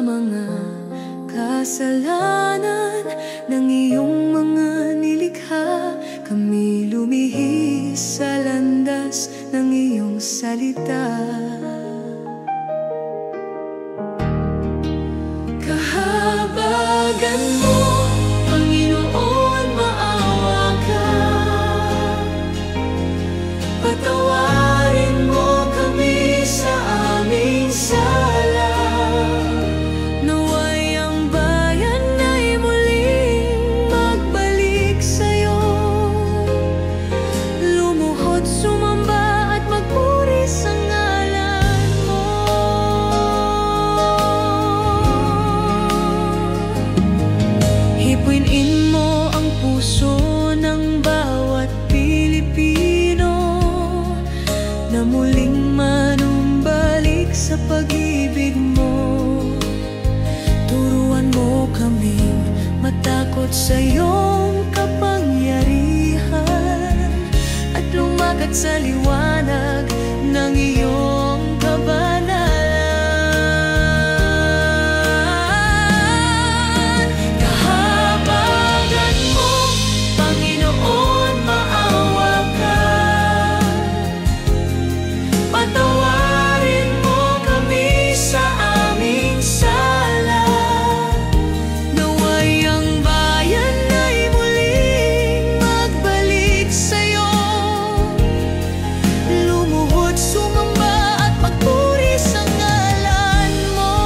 sa mga kasalanan ng iyong mga nilikha. Kami lumihis sa landas ng iyong salita. Kahabagan mo, Panginoon, maawa ka. Patawarin mo kami sa aming sala. Naway ang bayan ay muling magbalik sa'yo. Lumuhod, sumamba at magpuri sa ngalan mo. Hipuin mo ang puso ng bawat Pilipino na muling manumbalik sa pag-ibig mo. Turuan mo kaming matakot sa iyong kapangyarihan at lumakad sa liwanag ng iyong kabanalan. Kahabagan mo, Panginoon, maawa ka. Patawarin mo kami sa aming sala. Naway ang bayan ay muling magbalik sa'yo. Lumuhod, sumamba at magpuri sa ngalan mo.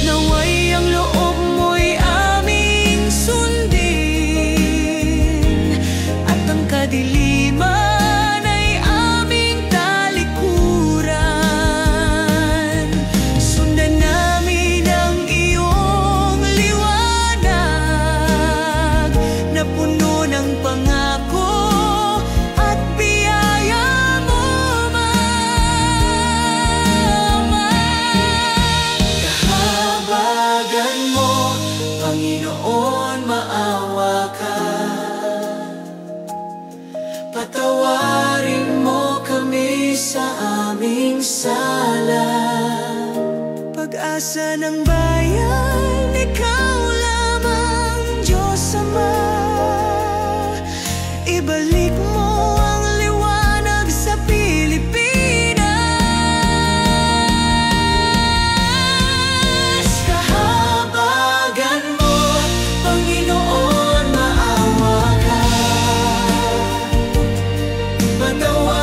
Naway ang loob mo'y aming sundin at ang kadiliman ay aming talikuran. Sundan namin ang iyong liwanag na puno ng pangako at biyaya mo, Mama. Kahabagan mo, Panginoon, maawa ka. Patawarin mo kami sa aming sala. Pag-asa ng bayan, ikaw lamang, Diyos Ama. Ibalik mo ang liwanag sa Pilipinas. Kahabagan mo, Panginoon, maawa ka. Patawarin